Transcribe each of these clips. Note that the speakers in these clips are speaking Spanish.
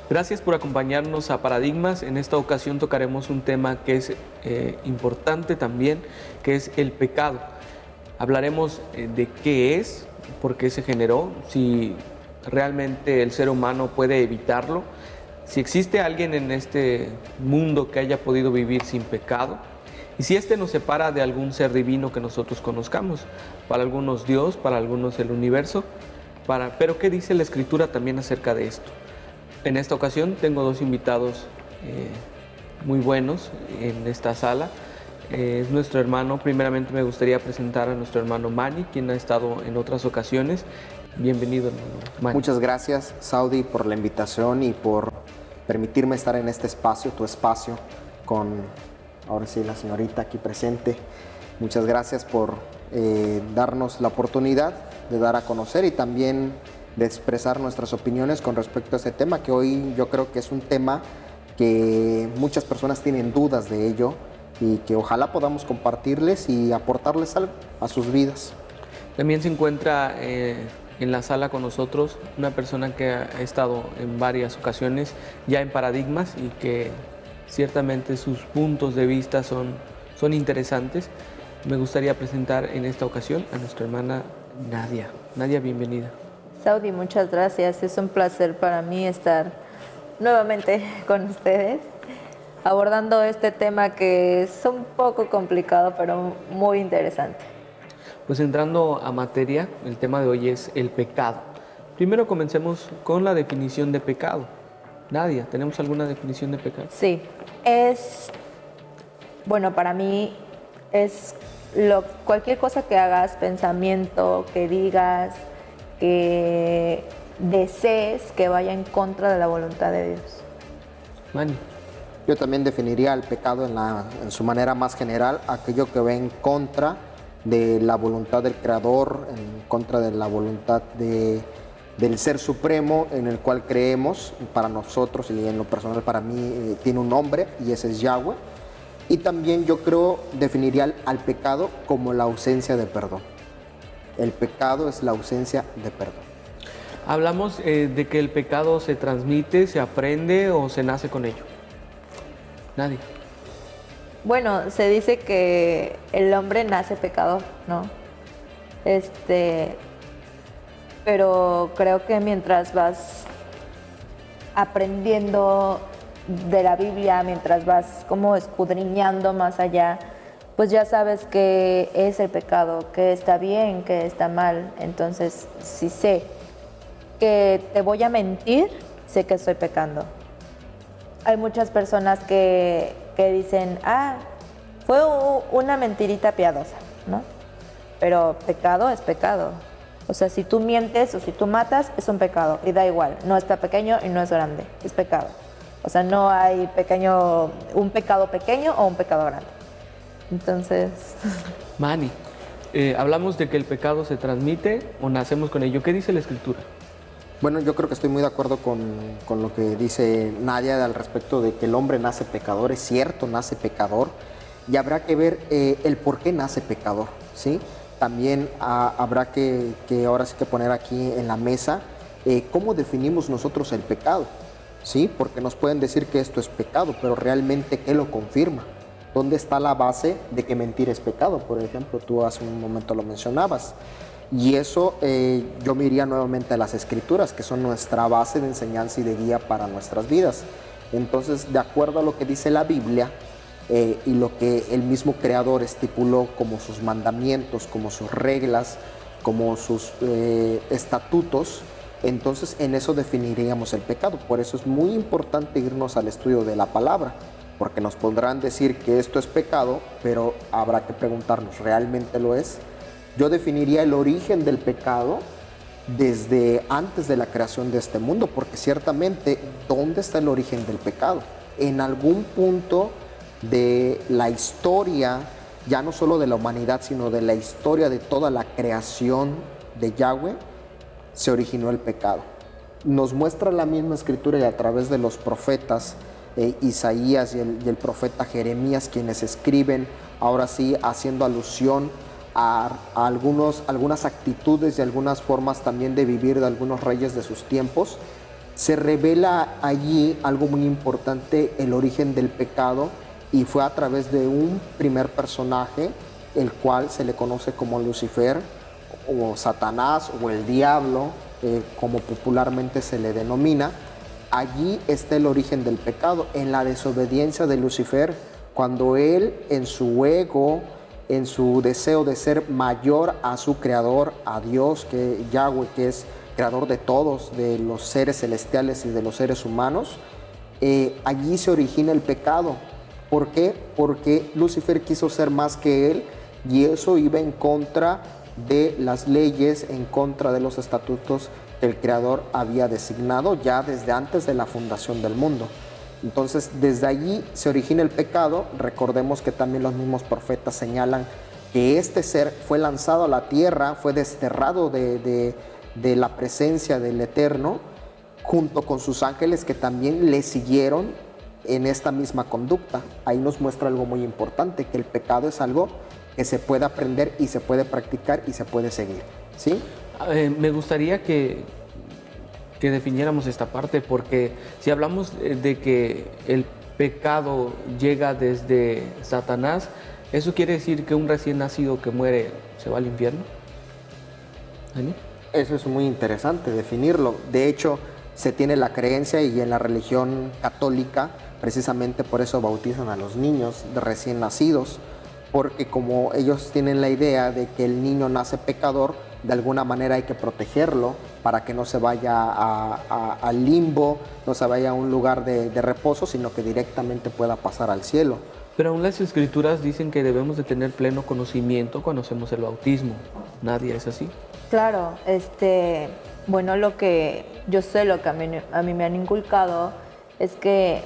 Gracias por acompañarnos a Paradigmas. En esta ocasión tocaremos un tema que es importante también, que es el pecado. Hablaremos de qué es, por qué se generó, si realmente el ser humano puede evitarlo, si existe alguien en este mundo que haya podido vivir sin pecado, y si este nos separa de algún ser divino que nosotros conozcamos, para algunos Dios, para algunos el universo, pero ¿qué dice la Escritura también acerca de esto? En esta ocasión tengo dos invitados muy buenos en esta sala. Es nuestro hermano. Primeramente me gustaría presentar a nuestro hermano Manny, quien ha estado en otras ocasiones. Bienvenido, hermano Manny. Muchas gracias, Saudi, por la invitación y por permitirme estar en este espacio, tu espacio, con ahora sí la señorita aquí presente. Muchas gracias por darnos la oportunidad de dar a conocer y también de expresar nuestras opiniones con respecto a este tema, que hoy yo creo que es un tema que muchas personas tienen dudas de ello y que ojalá podamos compartirles y aportarles algo a sus vidas. También se encuentra en la sala con nosotros una persona que ha estado en varias ocasiones ya en Paradigmas y que ciertamente sus puntos de vista son interesantes. Me gustaría presentar en esta ocasión a nuestra hermana Nadia. Nadia, bienvenida. Saudi, muchas gracias. Es un placer para mí estar nuevamente con ustedes abordando este tema que es un poco complicado, pero muy interesante. Pues entrando a materia, el tema de hoy es el pecado. Primero comencemos con la definición de pecado. Nadia, ¿tenemos alguna definición de pecado? Sí, bueno, para mí es cualquier cosa que hagas, pensamiento, que digas, que desees que vaya en contra de la voluntad de Dios. Manny. Yo también definiría el pecado en su manera más general, aquello que va en contra de la voluntad del Creador, en contra de la voluntad del Ser Supremo en el cual creemos. Para nosotros y en lo personal para mí tiene un nombre y ese es Yahweh. Y también yo creo definiría al pecado como la ausencia de perdón. El pecado es la ausencia de perdón. Hablamos de que el pecado se transmite, se aprende o se nace con ello. Nadie. Bueno, se dice que el hombre nace pecador, ¿no? Pero creo que mientras vas aprendiendo de la Biblia, mientras vas como escudriñando más allá, pues ya sabes qué es el pecado, qué está bien, qué está mal. Entonces, si sé que te voy a mentir, sé que estoy pecando. Hay muchas personas que dicen, fue una mentirita piadosa, ¿no? Pero pecado es pecado. O sea, si tú mientes o si tú matas, es un pecado. Y da igual, no está pequeño y no es grande, es pecado. O sea, no hay un pecado pequeño o un pecado grande. Entonces... Manny, hablamos de que el pecado se transmite o nacemos con ello. ¿Qué dice la Escritura? Bueno, yo creo que estoy muy de acuerdo con lo que dice Nadia al respecto de que el hombre nace pecador. Es cierto, nace pecador y habrá que ver el por qué nace pecador, ¿sí? También habrá que ahora sí que poner aquí en la mesa cómo definimos nosotros el pecado, ¿sí? Porque nos pueden decir que esto es pecado, pero realmente ¿qué lo confirma? ¿Dónde está la base de que mentir es pecado? Por ejemplo, tú hace un momento lo mencionabas. Y eso yo me iría nuevamente a las Escrituras, que son nuestra base de enseñanza y de guía para nuestras vidas. Entonces, de acuerdo a lo que dice la Biblia y lo que el mismo Creador estipuló como sus mandamientos, como sus reglas, como sus estatutos, entonces en eso definiríamos el pecado. Por eso es muy importante irnos al estudio de la palabra, porque nos podrán decir que esto es pecado, pero habrá que preguntarnos, ¿realmente lo es? Yo definiría el origen del pecado desde antes de la creación de este mundo, porque ciertamente, ¿dónde está el origen del pecado? En algún punto de la historia, ya no solo de la humanidad, sino de la historia de toda la creación de Yahweh, se originó el pecado. Nos muestra la misma Escritura y a través de los profetas Isaías y el profeta Jeremías, quienes escriben, ahora sí, haciendo alusión a algunas actitudes y algunas formas también de vivir de algunos reyes de sus tiempos, se revela allí algo muy importante, el origen del pecado, y fue a través de un primer personaje, el cual se le conoce como Lucifer, o Satanás, o el diablo, como popularmente se le denomina. Allí está el origen del pecado, en la desobediencia de Lucifer, cuando él, en su ego, en su deseo de ser mayor a su creador, a Dios, que Yahweh, que es creador de todos, de los seres celestiales y de los seres humanos, allí se origina el pecado. ¿Por qué? Porque Lucifer quiso ser más que él, y eso iba en contra de las leyes, en contra de los estatutos que el creador había designado ya desde antes de la fundación del mundo. Entonces, desde allí se origina el pecado. Recordemos que también los mismos profetas señalan que este ser fue lanzado a la tierra, fue desterrado de la presencia del Eterno, junto con sus ángeles que también le siguieron en esta misma conducta. Ahí nos muestra algo muy importante, que el pecado es algo que se puede aprender y se puede practicar y se puede seguir, ¿sí? Me gustaría que definiéramos esta parte, porque si hablamos de que el pecado llega desde Satanás, ¿eso quiere decir que un recién nacido que muere se va al infierno? ¿Dani? Eso es muy interesante definirlo. De hecho, se tiene la creencia, y en la religión católica precisamente por eso bautizan a los niños recién nacidos, porque como ellos tienen la idea de que el niño nace pecador, de alguna manera hay que protegerlo para que no se vaya al limbo, no se vaya a un lugar de reposo, sino que directamente pueda pasar al cielo. Pero aún las escrituras dicen que debemos de tener pleno conocimiento cuando hacemos el bautismo. ¿Nadie es así? Claro, bueno, lo que yo sé, lo que a mí me han inculcado es que,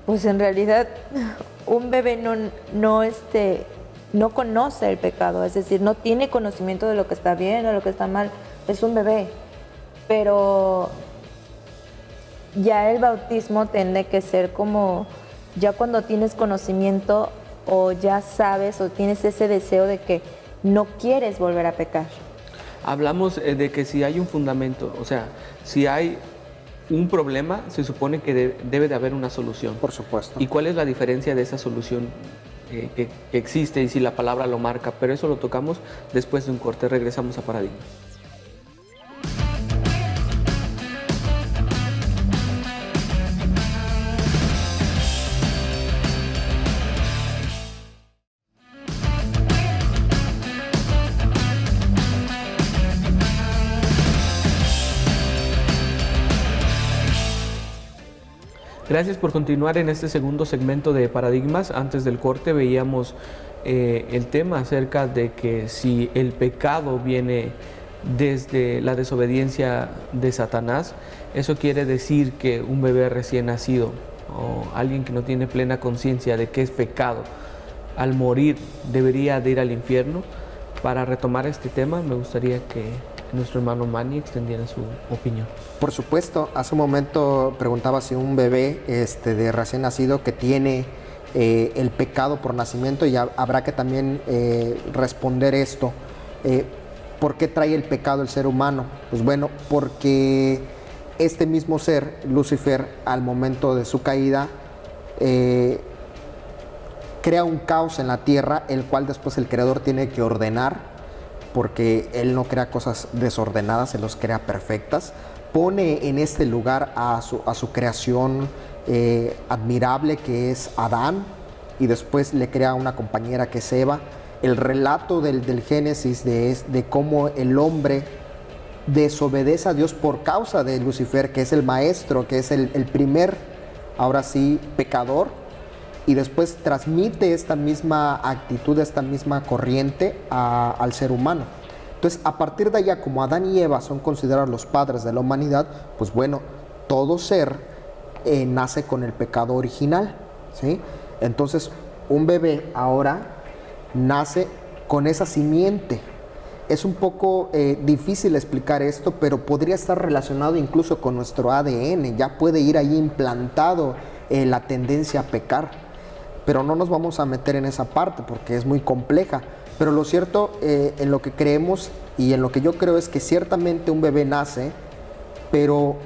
pues en realidad, un bebé no conoce el pecado, es decir, no tiene conocimiento de lo que está bien o lo que está mal, es un bebé. Pero ya el bautismo tiene que ser como, ya cuando tienes conocimiento o ya sabes o tienes ese deseo de que no quieres volver a pecar. Hablamos de que si hay un fundamento, o sea, si hay un problema, se supone que debe de haber una solución. Por supuesto. ¿Y cuál es la diferencia de esa solución que existe y si la palabra lo marca? Pero eso lo tocamos después de un corte. Regresamos a Paradigma. Gracias por continuar en este segundo segmento de Paradigmas. Antes del corte veíamos el tema acerca de que si el pecado viene desde la desobediencia de Satanás, eso quiere decir que un bebé recién nacido o alguien que no tiene plena conciencia de que es pecado, al morir debería de ir al infierno. Para retomar este tema, me gustaría que nuestro hermano Manny extendiera su opinión. Por supuesto, hace un momento preguntaba si un bebé de recién nacido que tiene el pecado por nacimiento, y habrá que también responder esto. ¿Por qué trae el pecado el ser humano? Pues bueno, porque este mismo ser, Lucifer, al momento de su caída, crea un caos en la tierra, el cual después el creador tiene que ordenar, porque él no crea cosas desordenadas, él los crea perfectas. Pone en este lugar a su creación admirable, que es Adán, y después le crea una compañera que es Eva. El relato del Génesis de cómo el hombre desobedece a Dios por causa de Lucifer, que es el maestro, que es el primer, ahora sí, pecador, y después transmite esta misma actitud, esta misma corriente al ser humano. Entonces, a partir de allá, como Adán y Eva son considerados los padres de la humanidad, pues bueno, todo ser nace con el pecado original, ¿sí? Entonces, un bebé ahora nace con esa simiente. Es un poco difícil explicar esto, pero podría estar relacionado incluso con nuestro ADN. Ya puede ir ahí implantado la tendencia a pecar. Pero no nos vamos a meter en esa parte porque es muy compleja. Pero lo cierto, en lo que creemos y en lo que yo creo, es que ciertamente un bebé nace pero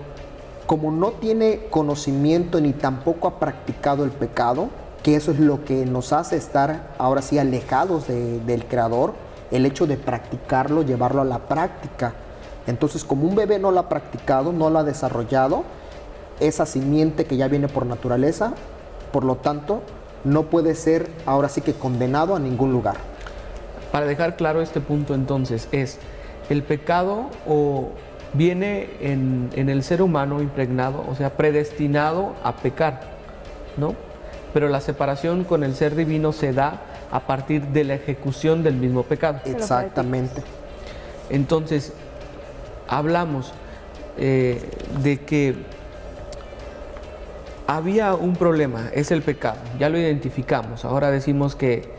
como no tiene conocimiento ni tampoco ha practicado el pecado, que eso es lo que nos hace estar ahora sí alejados del Creador, el hecho de practicarlo, llevarlo a la práctica. Entonces, como un bebé no lo ha practicado, no lo ha desarrollado, esa simiente que ya viene por naturaleza, por lo tanto, no puede ser ahora sí que condenado a ningún lugar. Para dejar claro este punto entonces, es el pecado o viene en el ser humano impregnado, o sea, predestinado a pecar, ¿no? Pero la separación con el ser divino se da a partir de la ejecución del mismo pecado. Exactamente. Entonces, hablamos de que había un problema, es el pecado, ya lo identificamos, ahora decimos que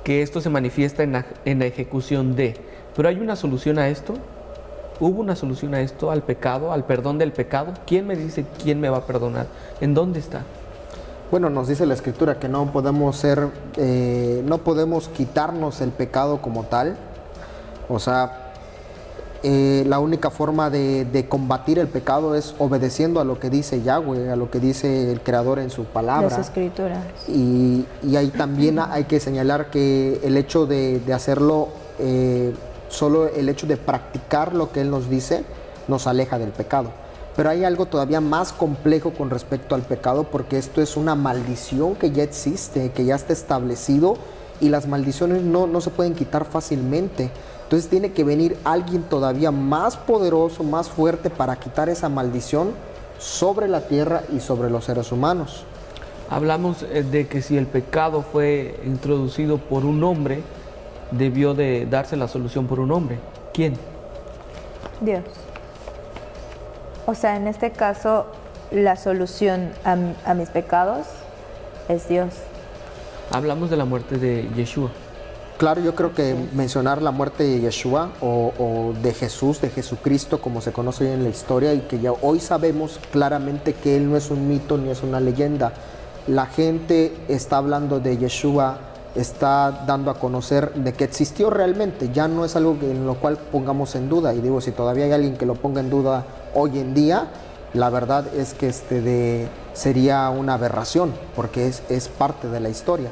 esto se manifiesta en la ejecución de, pero ¿hay una solución a esto? ¿Hubo una solución a esto, al pecado, al perdón del pecado? ¿Quién me dice quién me va a perdonar? ¿En dónde está? Bueno, nos dice la Escritura que no podemos no podemos quitarnos el pecado como tal. O sea, la única forma de combatir el pecado es obedeciendo a lo que dice Yahweh, a lo que dice el Creador en su palabra. Las Escrituras. Y ahí también hay que señalar que el hecho de hacerlo, solo el hecho de practicar lo que Él nos dice, nos aleja del pecado. Pero hay algo todavía más complejo con respecto al pecado, porque esto es una maldición que ya existe, que ya está establecido, y las maldiciones no se pueden quitar fácilmente. Entonces tiene que venir alguien todavía más poderoso, más fuerte para quitar esa maldición sobre la tierra y sobre los seres humanos. Hablamos de que si el pecado fue introducido por un hombre, debió de darse la solución por un hombre. ¿Quién? Dios. O sea, en este caso, la solución a mis pecados es Dios. Hablamos de la muerte de Yeshua. Claro, yo creo que mencionar la muerte de Yeshua o de Jesús, de Jesucristo, como se conoce hoy en la historia, y que ya hoy sabemos claramente que Él no es un mito ni es una leyenda. La gente está hablando de Yeshua, está dando a conocer de que existió realmente, ya no es algo en lo cual pongamos en duda. Y digo, si todavía hay alguien que lo ponga en duda hoy en día, la verdad es que sería una aberración, porque es parte de la historia.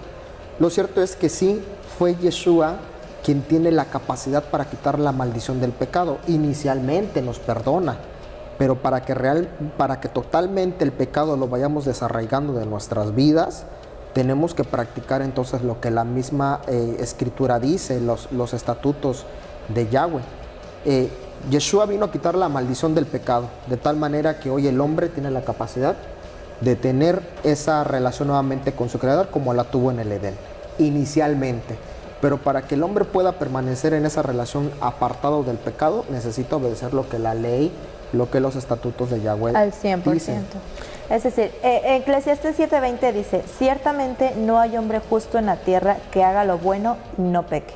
Lo cierto es que sí, fue Yeshua quien tiene la capacidad para quitar la maldición del pecado. Inicialmente nos perdona, pero para que totalmente el pecado lo vayamos desarraigando de nuestras vidas, tenemos que practicar entonces lo que la misma Escritura dice, los estatutos de Yahweh. Yeshua vino a quitar la maldición del pecado, de tal manera que hoy el hombre tiene la capacidad de tener esa relación nuevamente con su Creador como la tuvo en el Edén, inicialmente. Pero para que el hombre pueda permanecer en esa relación apartado del pecado, necesita obedecer lo que la ley, lo que los estatutos de Yahweh al 100%. dicen. Es decir, Eclesiastés 7:20 dice, ciertamente no hay hombre justo en la tierra que haga lo bueno y no peque.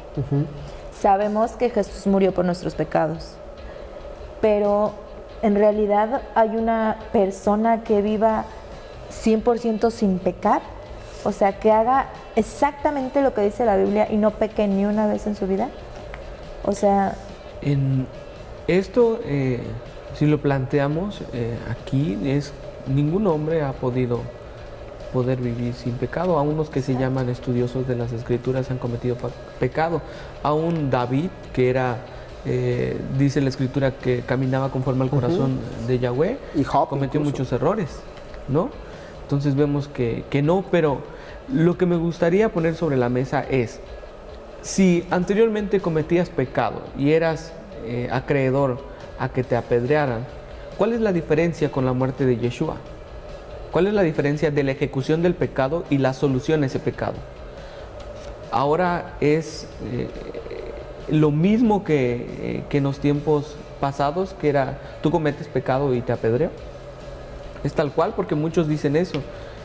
Sabemos que Jesús murió por nuestros pecados, pero en realidad hay una persona que viva 100% sin pecar, o sea, que haga exactamente lo que dice la Biblia y no peque ni una vez en su vida. O sea, En esto, si lo planteamos aquí, ningún hombre ha poder vivir sin pecado. Aún los que se llaman estudiosos de las Escrituras han cometido pecado. Aún David, que era, dice la Escritura, que caminaba conforme al corazón de Yahweh, Y Job cometió incluso. muchos errores, ¿no? Entonces vemos que no, pero lo que me gustaría poner sobre la mesa es, si anteriormente cometías pecado y eras acreedor a que te apedrearan, ¿cuál es la diferencia con la muerte de Yeshua? ¿Cuál es la diferencia de la ejecución del pecado y la solución a ese pecado? Ahora es lo mismo que en los tiempos pasados, que era, tú cometes pecado y te apedreo. Es tal cual, porque muchos dicen eso.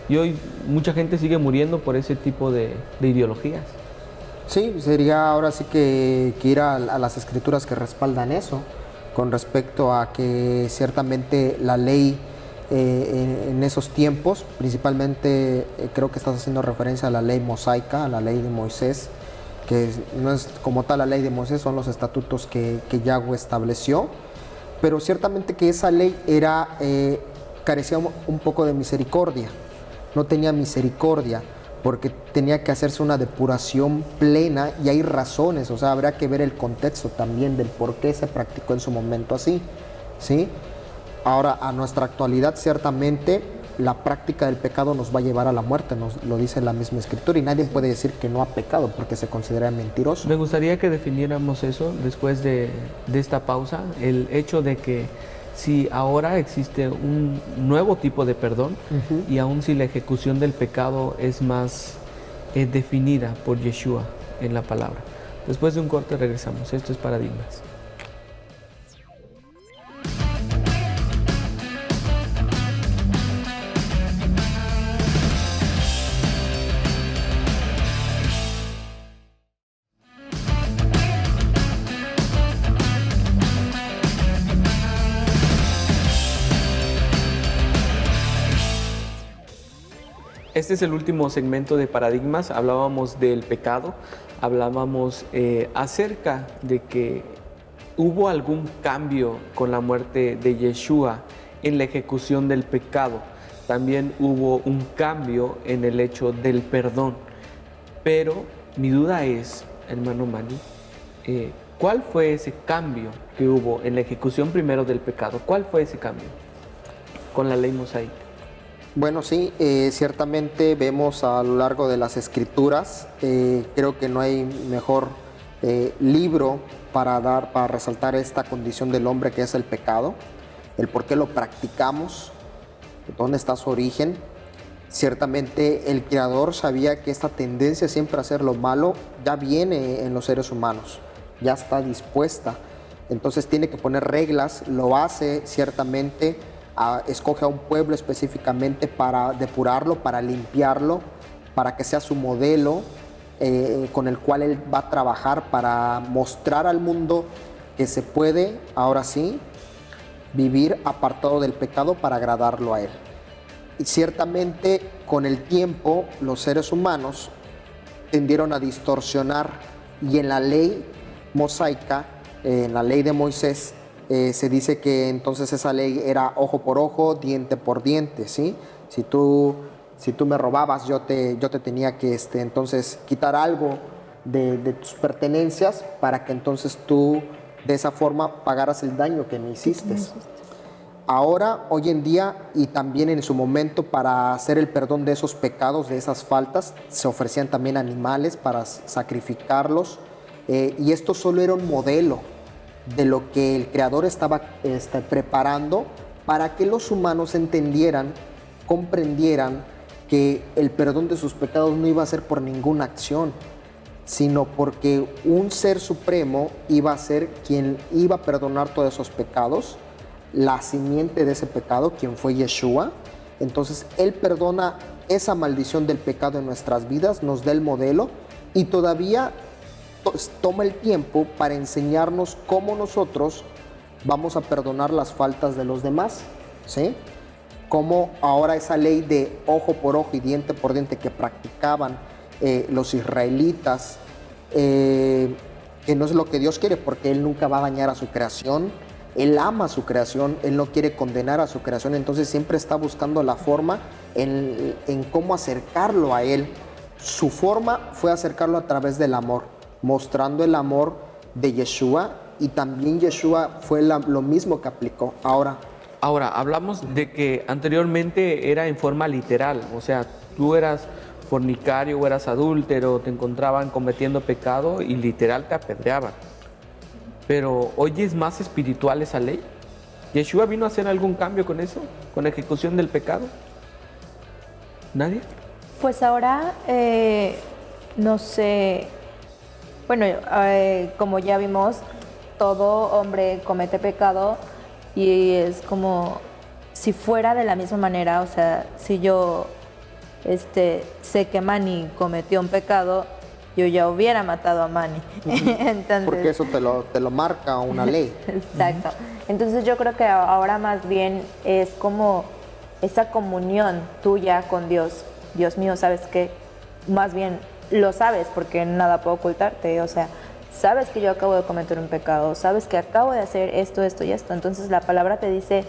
Y hoy mucha gente sigue muriendo por ese tipo de ideologías. Sí, sería ahora sí que ir a las Escrituras que respaldan eso, con respecto a que ciertamente la ley en esos tiempos, principalmente creo que estás haciendo referencia a la ley mosaica, a la ley de Moisés, que no es como tal la ley de Moisés, son los estatutos que Yahweh estableció. pero ciertamente que esa ley carecía un poco de misericordia, no tenía misericordia, porque tenía que hacerse una depuración plena y hay razones, o sea, habrá que ver el contexto también del por qué se practicó en su momento así, ¿sí? Ahora, a nuestra actualidad, ciertamente, la práctica del pecado nos va a llevar a la muerte, nos lo dice la misma Escritura, y nadie puede decir que no ha pecado porque se considera mentiroso. Me gustaría que definiéramos eso después de esta pausa, el hecho de que si ahora existe un nuevo tipo de perdón y aun si la ejecución del pecado es más definida por Yeshua en la palabra. Después de un corte regresamos. Esto es Paradigmas. Este es el último segmento de Paradigmas. Hablábamos del pecado, hablábamos acerca de que hubo algún cambio con la muerte de Yeshua en la ejecución del pecado. También hubo un cambio en el hecho del perdón. Pero mi duda es, hermano Manny, ¿cuál fue ese cambio que hubo en la ejecución primero del pecado? ¿Cuál fue ese cambio con la ley mosaica? Bueno, sí, ciertamente vemos a lo largo de las Escrituras, creo que no hay mejor libro para resaltar esta condición del hombre que es el pecado, el por qué lo practicamos, dónde está su origen. Ciertamente el Creador sabía que esta tendencia siempre a hacer lo malo ya viene en los seres humanos, ya está dispuesta, entonces tiene que poner reglas, lo hace ciertamente. Escoge a un pueblo específicamente para depurarlo, para limpiarlo, para que sea su modelo con el cual él va a trabajar para mostrar al mundo que se puede, ahora sí, vivir apartado del pecado para agradarlo a él. Y ciertamente con el tiempo los seres humanos tendieron a distorsionar y en la ley mosaica, en la ley de Moisés, se dice que entonces esa ley era ojo por ojo, diente por diente, ¿sí? Si tú me robabas, yo te tenía que entonces quitar algo de tus pertenencias para que entonces tú de esa forma pagaras el daño que me hiciste. Ahora, hoy en día y también en su momento, para hacer el perdón de esos pecados, de esas faltas, se ofrecían también animales para sacrificarlos, y esto solo era un modelo de lo que el Creador estaba preparando para que los humanos entendieran, comprendieran que el perdón de sus pecados no iba a ser por ninguna acción, sino porque un ser supremo iba a ser quien iba a perdonar todos esos pecados, la simiente de ese pecado, quien fue Yeshua. Entonces Él perdona esa maldición del pecado en nuestras vidas, nos da el modelo y todavía toma el tiempo para enseñarnos cómo nosotros vamos a perdonar las faltas de los demás, ¿sí? Cómo ahora esa ley de ojo por ojo y diente por diente que practicaban los israelitas, que no es lo que Dios quiere, porque Él nunca va a dañar a su creación, Él ama a su creación, Él no quiere condenar a su creación, entonces siempre está buscando la forma en cómo acercarlo a Él. Su forma fue acercarlo a través del amor, mostrando el amor de Yeshua, y también Yeshua fue lo mismo que aplicó. Ahora, hablamos de que anteriormente era en forma literal, o sea, tú eras fornicario o eras adúltero, te encontraban cometiendo pecado y literal te apedreaban. Pero hoy es más espiritual esa ley. ¿Yeshua vino a hacer algún cambio con eso? ¿Con la ejecución del pecado? ¿Nadie? Pues ahora, no sé, bueno, como ya vimos, todo hombre comete pecado y es como si fuera de la misma manera, o sea, si yo sé que Manny cometió un pecado, yo ya hubiera matado a Manny. Entonces, porque eso te lo marca una ley. Exacto. Entonces yo creo que ahora más bien es como esa comunión tuya con Dios. Dios mío, ¿sabes qué? Más bien lo sabes porque nada puedo ocultarte, o sea, sabes que yo acabo de cometer un pecado, sabes que acabo de hacer esto, esto y esto. Entonces la palabra te dice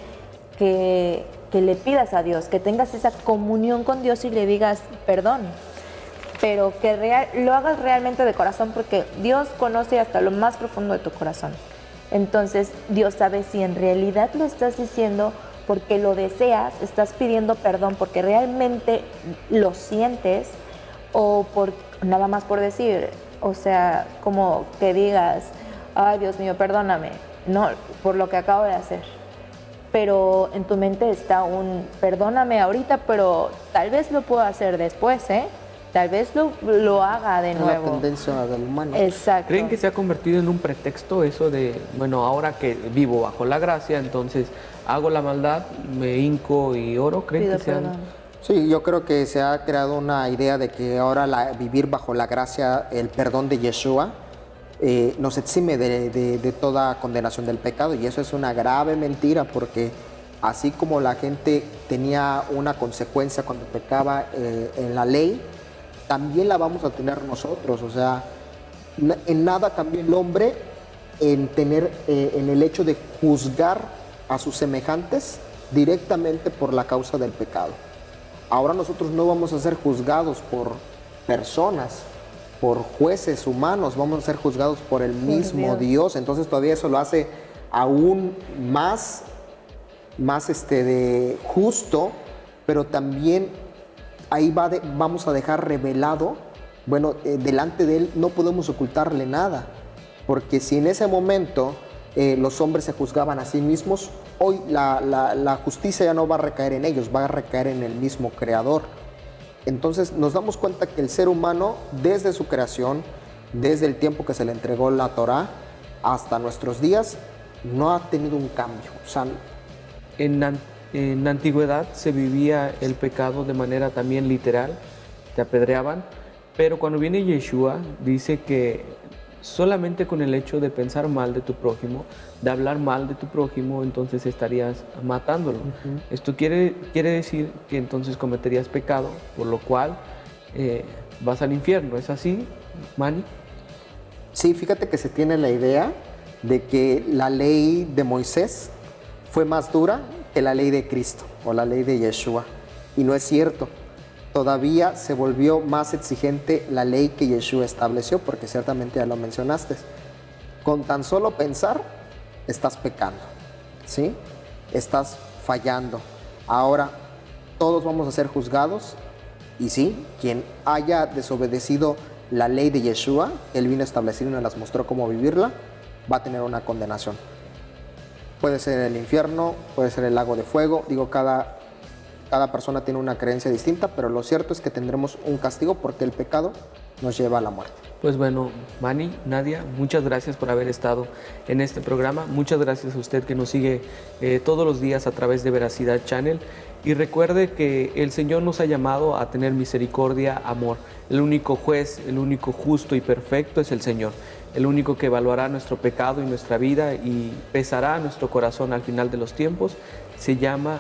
que le pidas a Dios, que tengas esa comunión con Dios y le digas perdón, pero que lo hagas realmente de corazón, porque Dios conoce hasta lo más profundo de tu corazón. Entonces Dios sabe si en realidad lo estás diciendo porque lo deseas, estás pidiendo perdón porque realmente lo sientes, o por nada más por decir, o sea, como que digas, ay Dios mío, perdóname, no, por lo que acabo de hacer. Pero en tu mente está perdóname ahorita, pero tal vez lo puedo hacer después, ¿eh? Tal vez lo haga de nuevo. La tendencia del humano. Exacto. ¿Creen que se ha convertido en un pretexto eso de, bueno, ahora que vivo bajo la gracia, entonces hago la maldad, me hinco y oro? ¿Creen Pido que sean? perdón. Sí, yo creo que se ha creado una idea de que ahora vivir bajo la gracia, el perdón de Yeshua, nos exime de toda condenación del pecado, y eso es una grave mentira, porque así como la gente tenía una consecuencia cuando pecaba en la ley, también la vamos a tener nosotros. O sea, en nada cambió el hombre en el hecho de juzgar a sus semejantes directamente por la causa del pecado. Ahora nosotros no vamos a ser juzgados por personas, por jueces humanos, vamos a ser juzgados por el mismo Dios. Entonces todavía eso lo hace aún más justo, pero también ahí vamos a dejar revelado, bueno, delante de Él no podemos ocultarle nada, porque si en ese momento los hombres se juzgaban a sí mismos, hoy la justicia ya no va a recaer en ellos, va a recaer en el mismo Creador. Entonces nos damos cuenta que el ser humano, desde su creación, desde el tiempo que se le entregó la Torá, hasta nuestros días, no ha tenido un cambio. O sea, En la antigüedad se vivía el pecado de manera también literal, te apedreaban, pero cuando viene Yeshua dice que solamente con el hecho de pensar mal de tu prójimo, de hablar mal de tu prójimo, entonces estarías matándolo. Esto quiere decir que entonces cometerías pecado, por lo cual vas al infierno. ¿Es así, Manny? Sí, fíjate que se tiene la idea de que la ley de Moisés fue más dura que la ley de Cristo o la ley de Yeshua, y no es cierto. Todavía se volvió más exigente la ley que Yeshua estableció, porque ciertamente ya lo mencionaste. Con tan solo pensar, estás pecando, ¿sí? Estás fallando. Ahora, todos vamos a ser juzgados, y sí, quien haya desobedecido la ley de Yeshua, Él vino a establecer y nos las mostró cómo vivirla, va a tener una condenación. Puede ser el infierno, puede ser el lago de fuego. Digo, cada persona tiene una creencia distinta, pero lo cierto es que tendremos un castigo porque el pecado nos lleva a la muerte. Pues bueno, Manny, Nadia, muchas gracias por haber estado en este programa. Muchas gracias a usted que nos sigue todos los días a través de Veracidad Channel. Y recuerde que el Señor nos ha llamado a tener misericordia, amor. El único juez, el único justo y perfecto es el Señor. El único que evaluará nuestro pecado y nuestra vida y pesará nuestro corazón al final de los tiempos se llama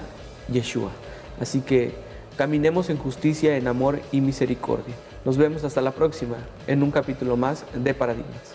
Yeshua. Así que caminemos en justicia, en amor y misericordia. Nos vemos hasta la próxima en un capítulo más de Paradigmas.